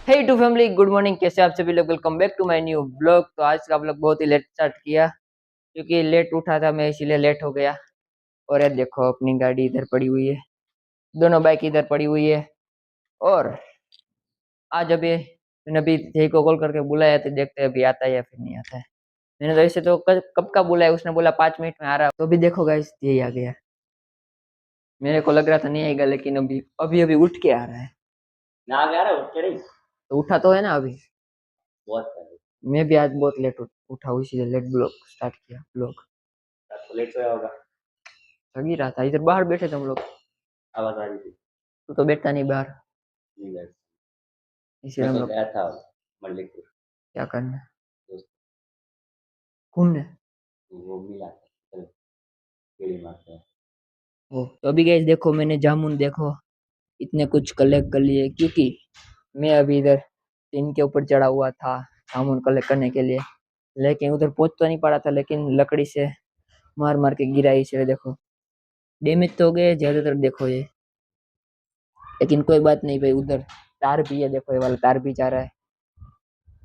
Hey to family, good morning. कैसे आप सभी लोग? Welcome back to my new blog. तो आज का ब्लॉग बहुत ही लेट स्टार्ट किया क्योंकि लेट उठा था मैं, इसीलिए लेट हो गया। और ये देखो अपनी गाड़ी इधर पड़ी हुई है, दोनों बाइक इधर पड़ी हुई है। और आज अभी मैंने अभी जय को कॉल करके बुलाया, तो देखते हैं अभी आता है या फिर नहीं आता है। मैंने तो ऐसे तो कब का बुलाया, उसने बोला 5 मिनट में आ रहा, तो अभी देखो गाइस यही आ गया। मेरे को लग रहा था नहीं आएगा, लेकिन अभी अभी अभी उठ के आ रहा है। ना आ गया उठ के नहीं। तो उठा तो है ना अभी। बहुत पहले। मैं भी आज बहुत लेट उठा हूँ, इसीलिए लेट ब्लॉग स्टार्ट किया ब्लॉग। आपको लेट सोया होगा। थक ही रहा था, इधर बाहर बैठे थे हम लोग। आवाज आ रही थी। तू तो बैठता नहीं बाहर, नहीं गया। इसीलिए मैं हम तो लोग। गया था मल्लिकपुर क्या करना, दोस्त। घूमने। वो मिला था, चल गेड़ी मारते हैं। वो तो अभी गए देखो, मैंने जामुन देखो इतने कुछ कलेक्ट कर लिए, क्योंकि मैं अभी इधर टीन के ऊपर चढ़ा हुआ था जामुन कलेक्ट करने के लिए। लेकिन उधर पहुंच तो नहीं पड़ा था, लेकिन लकड़ी से मार मार के गिरा, इसलिए देखो डैमेज तो हो गए ज्यादातर देखो ये। लेकिन कोई बात नहीं भाई, उधर तार भी है, देखो ये वाला तार भी जा रहा है,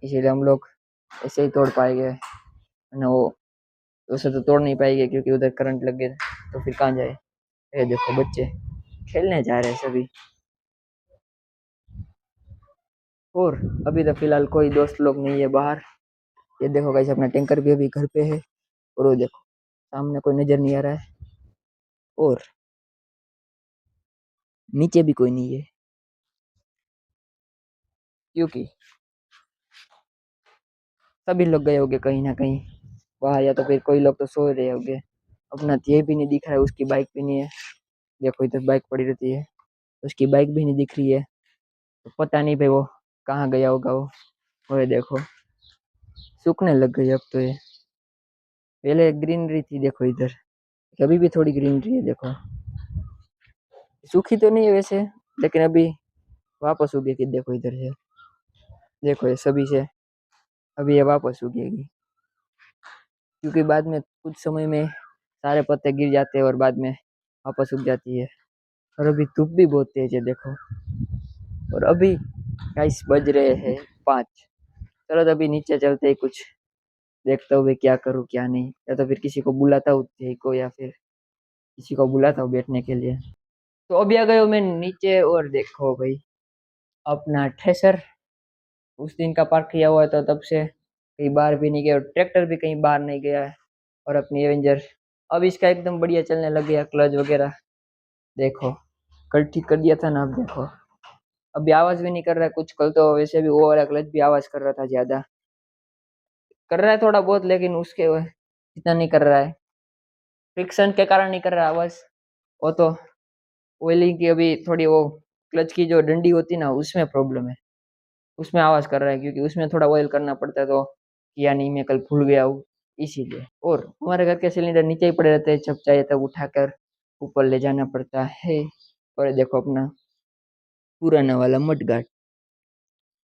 इसीलिए हम लोग ऐसे ही तोड़ पाएंगे। ना वो वैसे तो तोड़ नहीं पाएंगे क्योंकि उधर करंट लग गया, तो फिर कहाँ जाए। ये देखो बच्चे खेलने जा रहे हैं सभी। और अभी तो फिलहाल कोई दोस्त लोग नहीं है बाहर। ये देखो गाइस, अपना टैंकर भी अभी घर पे है। और वो देखो सामने कोई नजर नहीं आ रहा है, और नीचे भी कोई नहीं है, क्योंकि सभी लोग गए होंगे कहीं ना कहीं बाहर, या तो फिर कोई लोग तो सो रहे होंगे। अपना ये भी नहीं दिख रहा है, उसकी बाइक भी नहीं है। देखो इधर बाइक पड़ी रहती है, उसकी बाइक भी नहीं दिख रही है। तो पता नहीं भाई वो कहाँ गया होगा वो। और ये देखो सूखने लग गई अब तो ये। पहले ग्रीनरी थी देखो इधर, अभी भी थोड़ी ग्रीनरी है देखो। सूखी तो नहीं है वैसे, लेकिन अभी वापस उगेगी। देखो इधर से, देखो ये सभी से अभी ये वापस उगेगी, क्योंकि बाद में कुछ समय में सारे पत्ते गिर जाते हैं और बाद में वापस उग जाती है। और अभी धूप भी बहुत तेज है देखो। और अभी गाइस बज रहे हैं 5। चलो तो अभी नीचे चलते ही कुछ देखता हूँ क्या करूँ क्या नहीं, या तो फिर किसी को बुलाता हूँ जय को, या फिर किसी को बुलाता हूँ बैठने के लिए। तो अभी आ गए हो मैं नीचे, और देखो भाई अपना थ्रेसर उस दिन का पार्क किया हुआ है, तो तब से कहीं बाहर भी नहीं गया, और ट्रैक्टर भी कहीं बाहर नहीं गया है। और अपनी एवेंजर अब इसका एकदम बढ़िया चलने लग गया, क्लच वगैरह देखो कल ठीक कर दिया था ना। अब देखो अभी आवाज भी नहीं कर रहा है कुछ। कल तो वैसे भी वो वाला क्लच भी आवाज कर रहा था, ज्यादा कर रहा है थोड़ा बहुत, लेकिन उसके इतना नहीं कर रहा है। फ्रिक्शन के कारण नहीं कर रहा आवाज, वो तो ऑयलिंग की अभी थोड़ी वो क्लच की जो डंडी होती ना, उसमें प्रॉब्लम है, उसमें आवाज कर रहा है, क्योंकि उसमें थोड़ा ऑयल करना पड़ता है। तो किया नहीं, मैं कल भूल गया हूँ इसीलिए। और हमारे घर के सिलेंडर नीचे ही पड़े रहते हैं, जब चाहिए तब उठाकर ऊपर ले जाना पड़ता है। और ये देखो अपना पुराना वाला मडगार्ड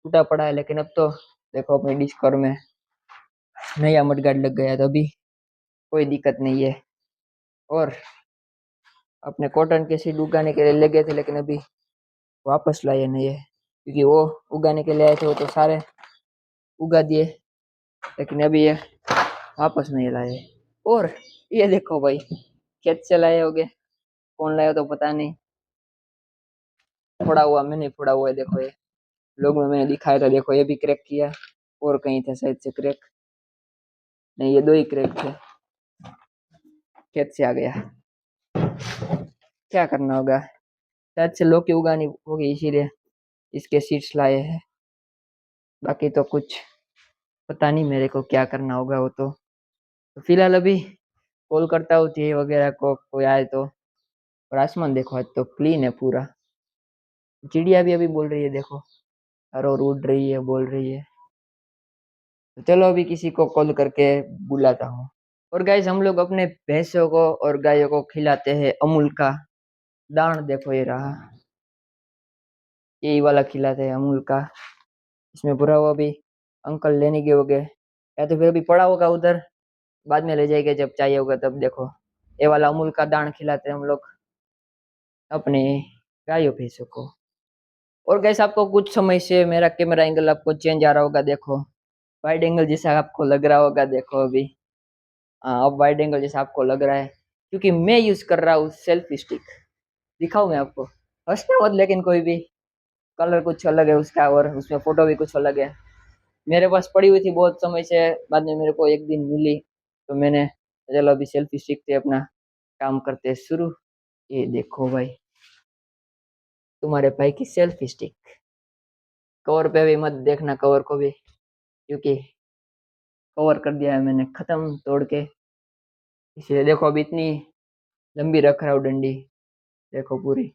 टूटा पड़ा है, लेकिन अब तो देखो अपनी डिस्कवर में नया मडगार्ड लग गया, तो अभी कोई दिक्कत नहीं है। और अपने कॉटन के सीड उगाने के लिए ले गए थे, लेकिन अभी वापस लाए नहीं है, क्योंकि वो उगाने के लिए आए थे वो तो सारे उगा दिए, लेकिन अभी ये वापस नहीं लाए। और ये देखो भाई खेत से लाए होगे, कौन लाया तो पता नहीं। फोड़ा हुआ मैंने फोड़ा हुआ है देखो, ये लोग में मैंने दिखाया था देखो, ये भी क्रैक किया। और कहीं थे शायद से क्रैक, नहीं ये दो ही क्रैक थे, खेत से आ गया। क्या करना होगा, शायद से लौकी उगानी होगी, इसीलिए इसके सीड्स लाए हैं। बाकी तो कुछ पता नहीं मेरे को क्या करना होगा वो तो फिलहाल अभी कॉल करता हूँ थे वगैरह को, कोई आए तो। और आसमान देखो आज तो क्लीन है पूरा। चिड़िया भी अभी बोल रही है देखो, और उड़ रही है, बोल रही है। तो चलो अभी किसी को कॉल करके बुलाता हूँ। और गाइस हम लोग अपने भैंसों को और गायों को खिलाते हैं अमूल का दान, देखो ये रहा, यही वाला खिलाते हैं अमूल का। इसमें पूरा वो अभी अंकल लेने के हो गए, या तो फिर अभी पड़ा होगा उधर, बाद में ले जाएंगे जब चाहिए होगा तब। देखो ये वाला अमूल का दान खिलाते हैं हम लोग अपने गायों भैंसों को। और गैस आपको कुछ समय से मेरा कैमरा एंगल आपको चेंज आ रहा होगा, देखो वाइड एंगल जैसा आपको लग रहा होगा, देखो अभी। हाँ, अब वाइड एंगल जैसा आपको लग रहा है क्योंकि मैं यूज कर रहा हूँ सेल्फी स्टिक। दिखाऊं मैं आपको? हंसना मत, लेकिन कोई भी कलर कुछ अलग है उसका और उसमें फोटो भी कुछ अलग है। मेरे पास पड़ी हुई थी बहुत समय से, बाद में मेरे को एक दिन मिली तो मैंने चलो अभी सेल्फी स्टिक से अपना काम करते हैं शुरू। ये देखो भाई, तुम्हारे भाई की सेल्फी स्टिक। कवर पे भी मत देखना, कवर को भी, क्योंकि कवर कर दिया है मैंने खत्म तोड़ के। इसलिए देखो अभी इतनी लंबी रख रहा हूँ डंडी, देखो पूरी।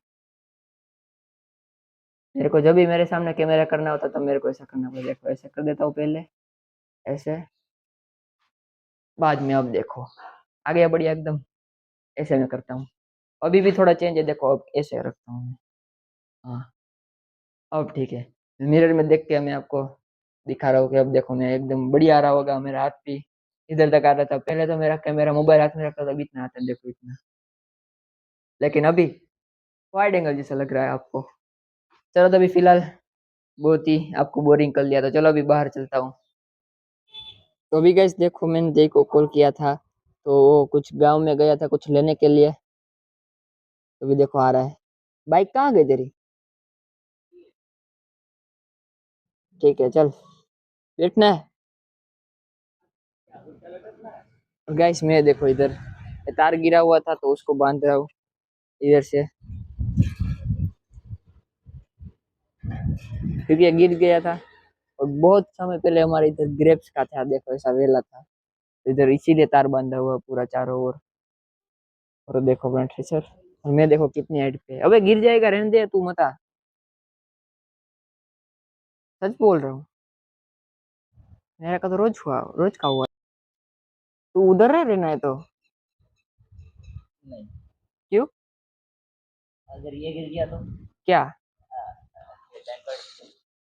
मेरे को जब भी मेरे सामने कैमरा करना होता तो मेरे को ऐसा करना पड़ता, देखो ऐसे कर देता हूँ पहले, ऐसे, बाद में अब देखो आगे बढ़िया एकदम, ऐसे मैं करता हूँ। अभी भी थोड़ा चेंज है, देखो अब ऐसे रखता हूँ मैं। हाँ, अब ठीक है। मिरर में देख के मैं आपको दिखा रहा हूँ कि अब देखो मैं एकदम बढ़िया आ रहा होगा। मेरा हाथ भी इधर तक आ रहा था, पहले तो मेरा कैमरा मोबाइल हाथ में रखता था, अभी इतना आता है देखो इतना, लेकिन अभी वाइड एंगल जैसा लग रहा है आपको। चलो तो अभी फिलहाल बहुत ही आपको बोरिंग कर लिया, तो चलो अभी बाहर चलता हूँ। तो अभी गैस देखो मैंने जय को कॉल किया था, तो वो कुछ गांव में गया था कुछ लेने के लिए, तो अभी देखो आ रहा है। बाइक कहाँ गई तेरी? ठीक है चल, बैठना है। और गैस मैं देखो इधर तार गिरा हुआ था तो उसको बांध रहा हूँ इधर से, क्योंकि ये गिर गया था। और बहुत समय पहले हमारे इधर ग्रेप्स का था, देखो ऐसा वेला था, तो इधर इसीलिए तार बांधा हुआ पूरा चारों ओर। और देखो अपना ट्रेसर, और मैं देखो कितनी हाइट पे है। अबे गिर जाएगा, रहने दे तू मता, सच बोल रहा हूँ। मेरा का तो रोज हुआ, रोज का हुआ। तू उधर रह रहना है तो? नहीं, क्यों? अगर ये गिर गया तो क्या? टैंकर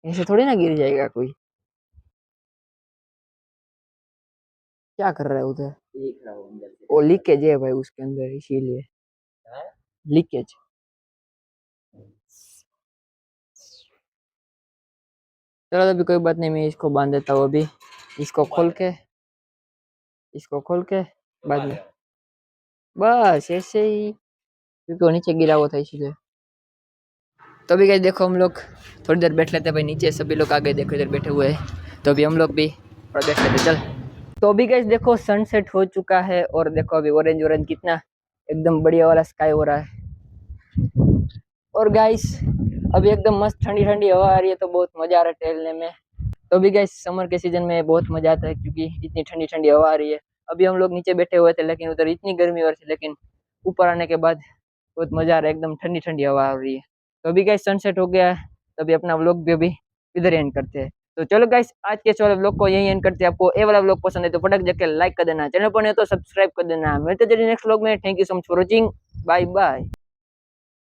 ऐसे थोड़ी ना गिर जाएगा कोई। क्या कर रहा है उधर? देख रहा हूँ अंदर से वो टैंकर। लीकेज है भाई उसके अंदर, इसीलिए हाँ? लीकेज। चलो अभी कोई बात नहीं, मैं इसको बांध देता हूँ अभी, इसको खोल के, इसको खोल के बाद में, बस ऐसे ही, क्योंकि वो नीचे गिरा हुआ था इसीलिए। तो अभी गए देखो हम लोग थोड़ी देर बैठ लेते हैं भाई, नीचे सभी लोग आ गए देखो इधर बैठे हुए हैं, तो अभी हम लोग भी थोड़ा बैठ लेते चल। तो अभी गैस देखो सनसेट हो चुका है, और देखो अभी ऑरेंज ऑरेंज कितना एकदम बढ़िया वाला स्काई हो रहा है। और गाइस अभी एकदम मस्त ठंडी ठंडी हवा आ रही है, तो बहुत मजा आ रहा है टहलने में। तो अभी गाइस समर के सीजन में बहुत मजा आता है, क्योंकि इतनी ठंडी ठंडी हवा आ रही है। अभी हम लोग नीचे बैठे हुए थे लेकिन उधर इतनी गर्मी हो रही थी, लेकिन ऊपर आने के बाद बहुत मजा आ रहा है, एकदम ठंडी ठंडी हवा आ रही है। तो अभी गाइस सनसेट हो गया है, तो अभी अपना व्लॉग भी अभी इधर एंड करते हैं। तो चलो गाइस आज के चलो व्लॉग को यही एंड करते हैं। आपको ये वाला व्लॉग पसंद है तो फटक जाके लाइक कर देना, चैनल पर नहीं तो सब्सक्राइब कर देना। मिलते हैं नेक्स्ट व्लॉग में। Thank you so much for watching, bye bye.